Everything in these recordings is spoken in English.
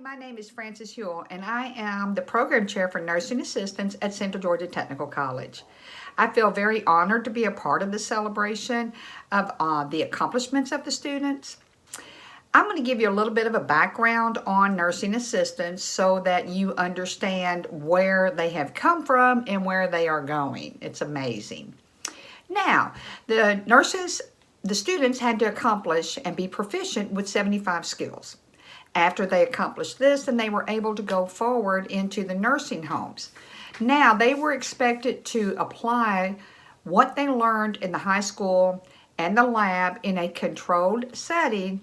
My name is Frances Huell, and I am the Program Chair for Nursing Assistants at Central Georgia Technical College. I feel very honored to be a part of the celebration of the accomplishments of the students. I'm going to give you a little bit of a background on nursing assistants so that you understand where they have come from and where they are going. It's amazing. Now, the students had to accomplish and be proficient with 75 skills. After they accomplished this, then they were able to go forward into the nursing homes. Now, they were expected to apply what they learned in the high school and the lab in a controlled setting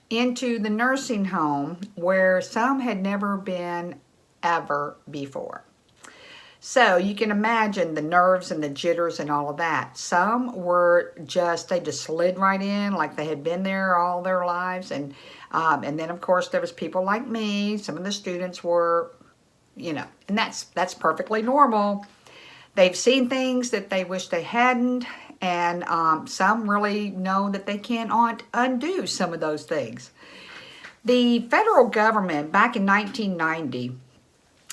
into the nursing home where some had never been ever before. So you can imagine the nerves and the jitters and all of that. Some were they just slid right in like they had been there all their lives. And then of course there was people like me. Some of the students were, and that's perfectly normal. They've seen things that they wish they hadn't. And some really know that they can't undo some of those things. The federal government back in 1990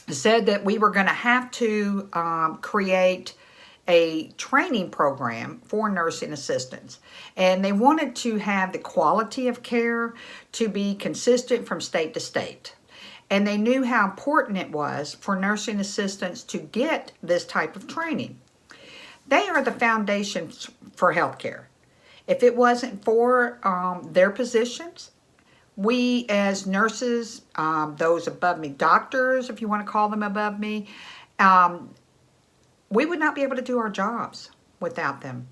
said that we were going to have to create a training program for nursing assistants. And they wanted to have the quality of care to be consistent from state to state. And they knew how important it was for nursing assistants to get this type of training. They are the foundation for healthcare. If it wasn't for their positions, we as nurses, those above me, doctors, if you want to call them above me, we would not be able to do our jobs without them.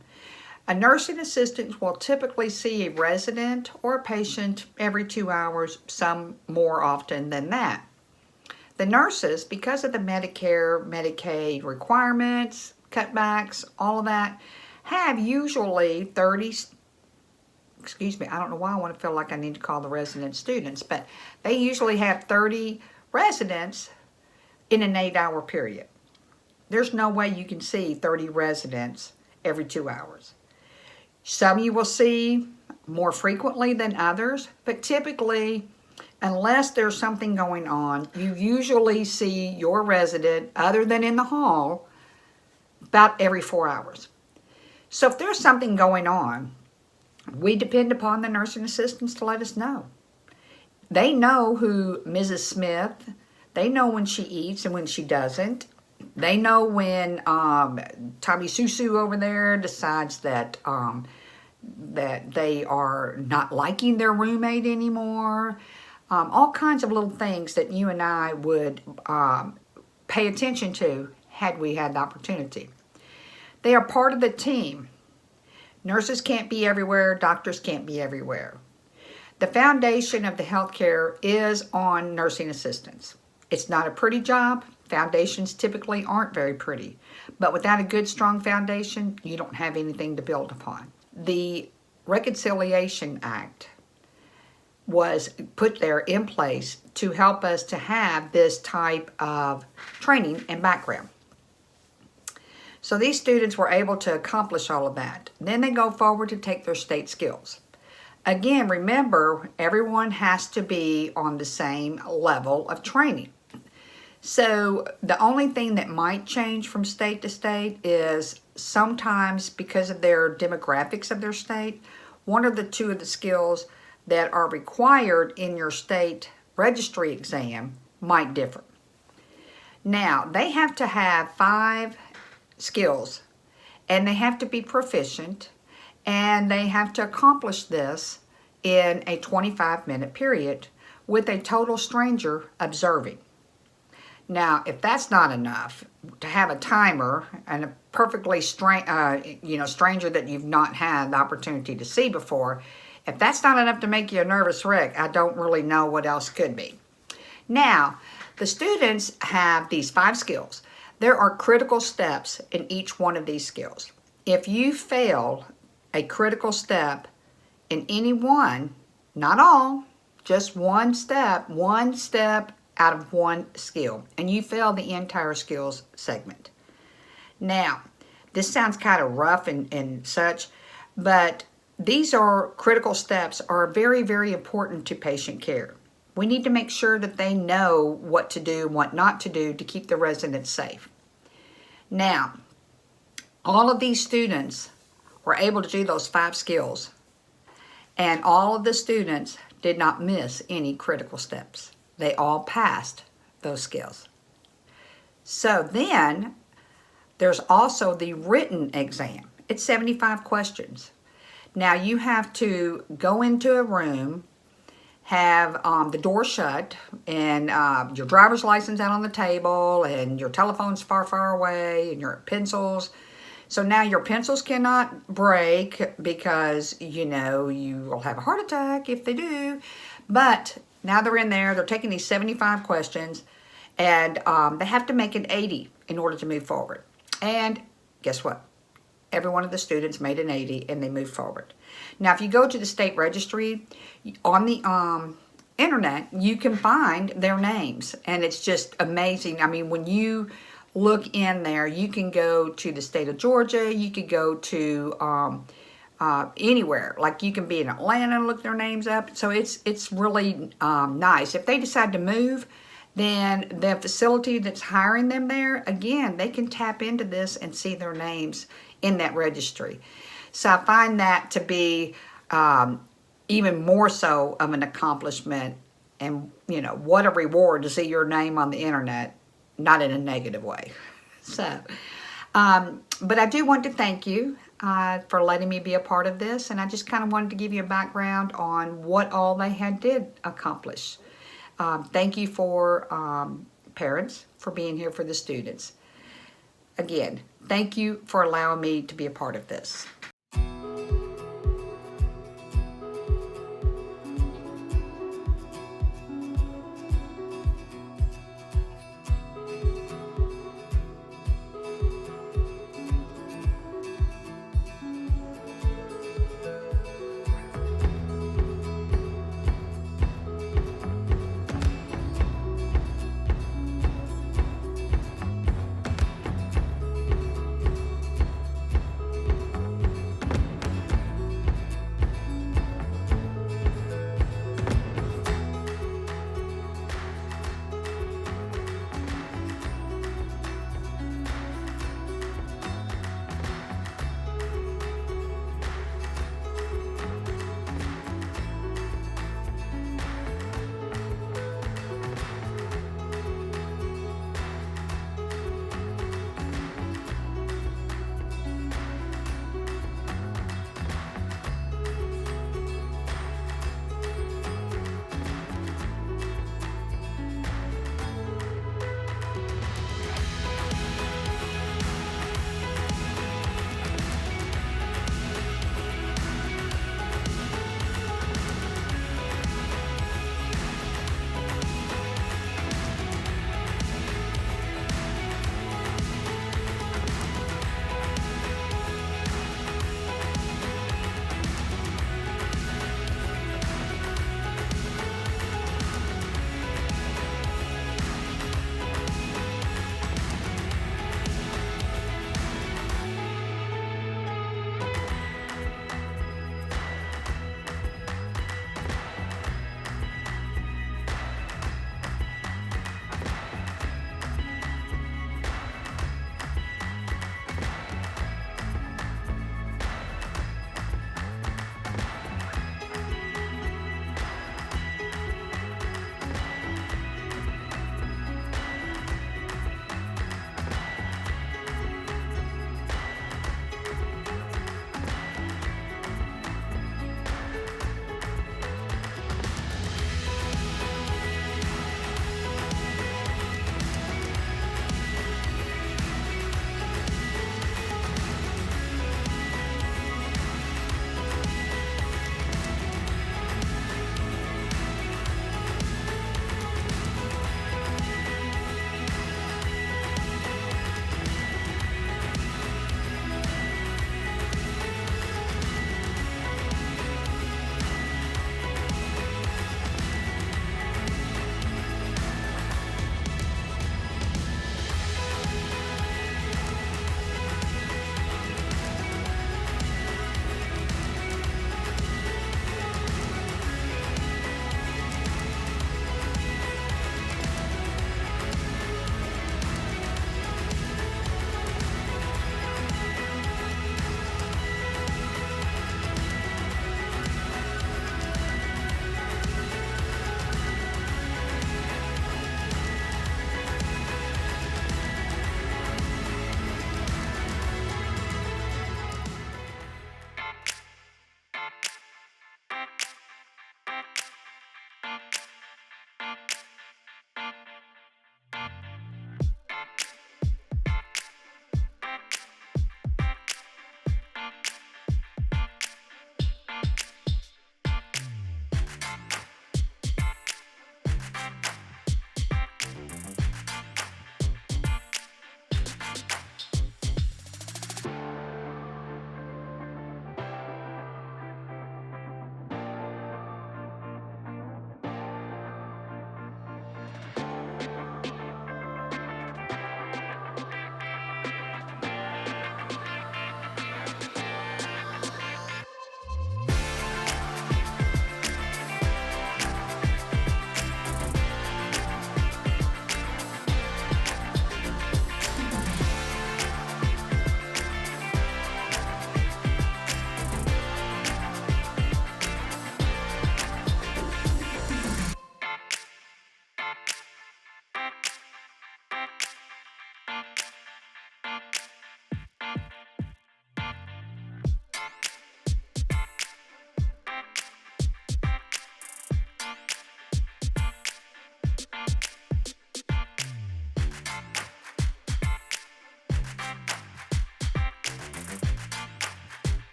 A nursing assistant will typically see a resident or a patient every 2 hours, some more often than that. The nurses, because of the Medicare, Medicaid requirements, cutbacks, all of that, have usually I don't know why I want to feel like I need to call the resident students, but they usually have 30 residents in an 8-hour period. There's no way you can see 30 residents every 2 hours. Some you will see more frequently than others, but typically, unless there's something going on, you usually see your resident, other than in the hall, about every 4 hours. So if there's something going on, we depend upon the nursing assistants to let us know. They know who Mrs. Smith, they know when she eats and when she doesn't. They know when Tommy Susu over there decides that they are not liking their roommate anymore. All kinds of little things that you and I would pay attention to had we had the opportunity. They are part of the team. Nurses can't be everywhere. Doctors can't be everywhere. The foundation of the healthcare is on nursing assistants. It's not a pretty job. Foundations typically aren't very pretty. But without a good, strong foundation, you don't have anything to build upon. The Reconciliation Act was put there in place to help us to have this type of training and background. So these students were able to accomplish all of that. Then they go forward to take their state skills. Again, remember, everyone has to be on the same level of training. So the only thing that might change from state to state is sometimes because of their demographics of their state, one or the two of the skills that are required in your state registry exam might differ. Now, they have to have 5 skills, and they have to be proficient, and they have to accomplish this in a 25-minute period with a total stranger observing. Now, if that's not enough, to have a timer and a perfectly stranger that you've not had the opportunity to see before, if that's not enough to make you a nervous wreck, I don't really know what else could be. Now, the students have these 5 skills. There are critical steps in each one of these skills. If you fail a critical step in any one, not all, just one step out of one skill, and you fail the entire skills segment. Now, this sounds kind of rough and such, but these are critical steps are very, very important to patient care. We need to make sure that they know what to do and what not to do to keep the residents safe. Now, all of these students were able to do those 5 skills, and all of the students did not miss any critical steps. They all passed those skills. So then there's also the written exam. It's 75 questions. Now you have to go into a room, have the door shut, and your driver's license out on the table, and your telephone's far, far away, and your pencils. So now your pencils cannot break because, you know, you will have a heart attack if they do. But now they're in there, they're taking these 75 questions, and they have to make an 80 in order to move forward. And guess what? Every one of the students made an 80 and they moved forward. Now, if you go to the state registry on the internet, you can find their names, and it's just amazing. I mean, when you look in there, you can go to the state of Georgia, you could go to anywhere. Like you can be in Atlanta and look their names up. So it's really nice. If they decide to move, then the facility that's hiring them there, again, they can tap into this and see their names in that registry. So I find that to be even more so of an accomplishment, and, you know, what a reward to see your name on the internet, not in a negative way. So, but I do want to thank you for letting me be a part of this, and I just kind of wanted to give you a background on what all they did accomplish. Thank you for parents for being here for the students. Again, thank you for allowing me to be a part of this.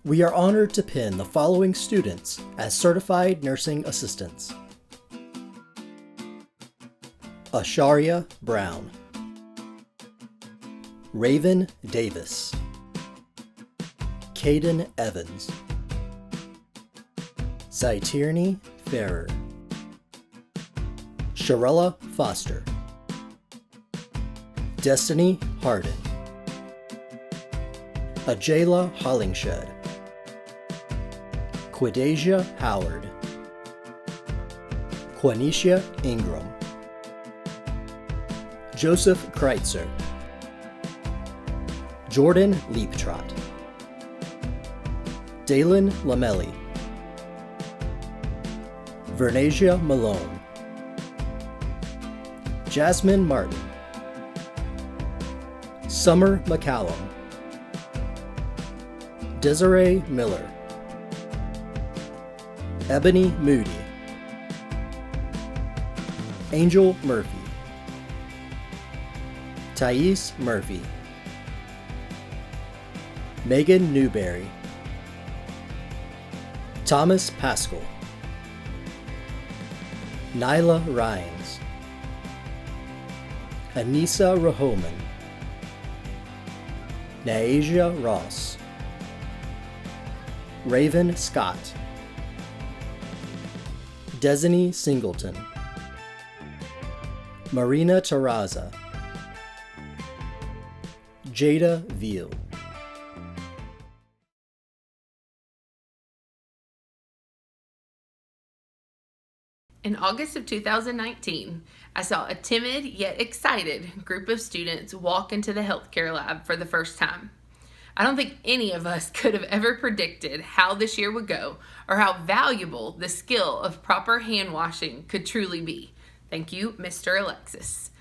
We are honored to pin the following students as certified nursing assistants: Asharia Brown, Raven Davis, Caden Evans, Zytierney Ferrer, Sharella Foster, Destiny Harden, Ajayla Hollingshed, Quidasia Howard, Quanisha Ingram, Joseph Kreitzer, Jordan Leaptrot, Dalen Lamelli, Vernasia Malone, Jasmine Martin, Summer McCallum, Desiree Miller, Ebony Moody, Angel Murphy, Thais Murphy, Megan Newberry, Thomas Pascal, Nyla Rhines, Anissa Rahoman, Naasia Ross, Raven Scott, Designee Singleton, Marina Terraza, Jada Veal. In August of 2019, I saw a timid yet excited group of students walk into the healthcare lab for the first time. I don't think any of us could have ever predicted how this year would go or how valuable the skill of proper hand washing could truly be. Thank you, Mr. Alexis.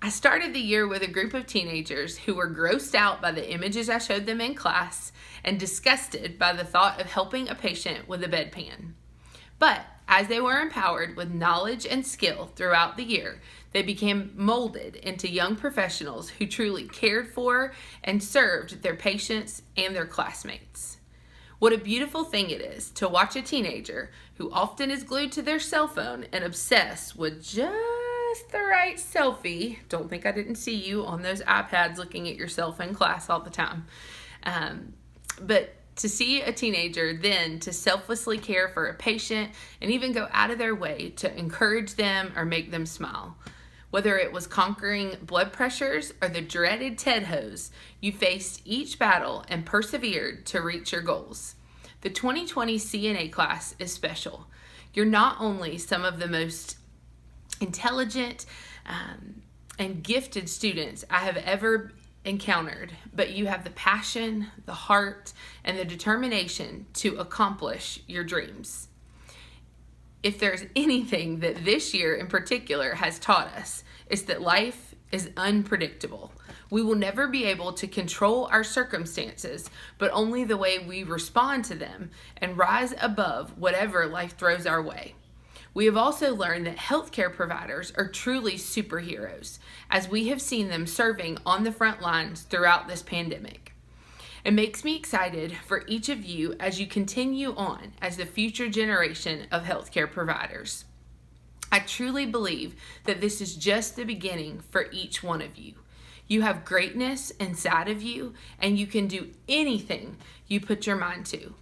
I started the year with a group of teenagers who were grossed out by the images I showed them in class and disgusted by the thought of helping a patient with a bedpan. But as they were empowered with knowledge and skill throughout the year, they became molded into young professionals who truly cared for and served their patients and their classmates. What a beautiful thing it is to watch a teenager who often is glued to their cell phone and obsessed with just the right selfie. Don't think I didn't see you on those iPads looking at yourself in class all the time. But to see a teenager then to selflessly care for a patient and even go out of their way to encourage them or make them smile. Whether it was conquering blood pressures or the dreaded TED hose, you faced each battle and persevered to reach your goals. The 2020 CNA class is special. You're not only some of the most intelligent and gifted students I have ever encountered, but you have the passion, the heart, and the determination to accomplish your dreams. If there's anything that this year in particular has taught us, it's that life is unpredictable. We will never be able to control our circumstances, but only the way we respond to them and rise above whatever life throws our way. We have also learned that healthcare providers are truly superheroes, as we have seen them serving on the front lines throughout this pandemic. It makes me excited for each of you as you continue on as the future generation of healthcare providers. I truly believe that this is just the beginning for each one of you. You have greatness inside of you, and you can do anything you put your mind to.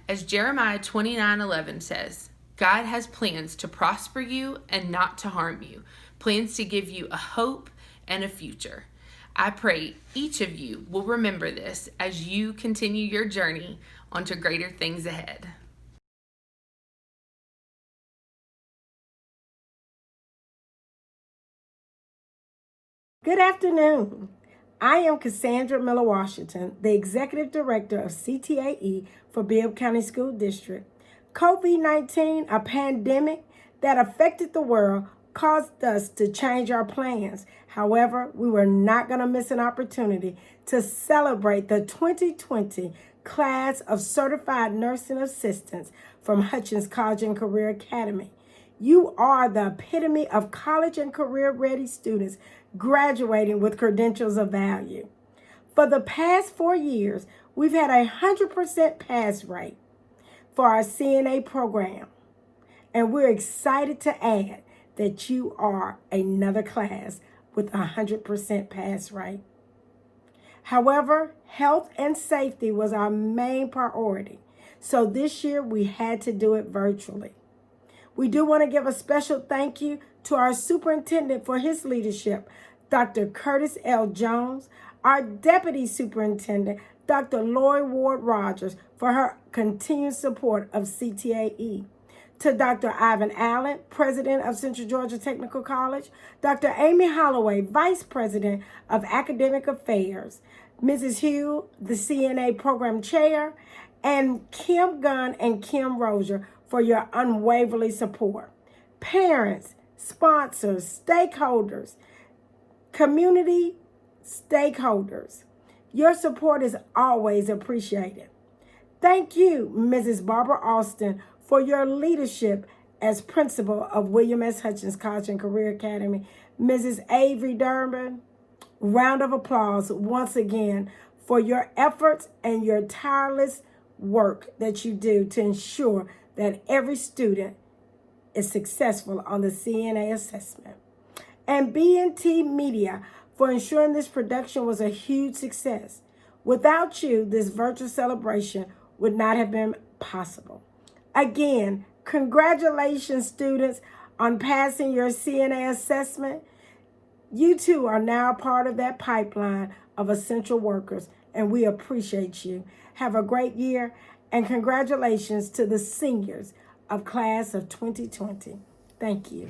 As Jeremiah 29:11 says, God has plans to prosper you and not to harm you, plans to give you a hope and a future. I pray each of you will remember this as you continue your journey onto greater things ahead. Good afternoon. I am Cassandra Miller Washington, the Executive Director of CTAE for Bibb County School District. COVID-19, a pandemic that affected the world, caused us to change our plans. However, we were not going to miss an opportunity to celebrate the 2020 class of Certified Nursing Assistants from Hutchings College and Career Academy. You are the epitome of college and career-ready students graduating with credentials of value. For the past 4 years, we've had a 100% pass rate for our CNA program. And we're excited to add that you are another class with a 100% pass rate. However, health and safety was our main priority. So this year we had to do it virtually. We do want to give a special thank you to our superintendent for his leadership, Dr. Curtis L. Jones, our deputy superintendent, Dr. Lori Ward Rogers, for her continued support of CTAE. To Dr. Ivan Allen, President of Central Georgia Technical College, Dr. Amy Holloway, Vice President of Academic Affairs, Mrs. Hugh, the CNA Program Chair, and Kim Gunn and Kim Rozier for your unwavering support. Parents, sponsors, stakeholders, community stakeholders, your support is always appreciated. Thank you, Mrs. Barbara Austin, for your leadership as principal of William S. Hutchings College and Career Academy. Mrs. Avery Durbin, round of applause once again for your efforts and your tireless work that you do to ensure that every student is successful on the CNA assessment. And B&T Media for ensuring this production was a huge success. Without you, this virtual celebration would not have been possible. Again, congratulations, students, on passing your CNA assessment. You too are now a part of that pipeline of essential workers, and we appreciate you. Have a great year, and congratulations to the seniors of class of 2020. Thank you.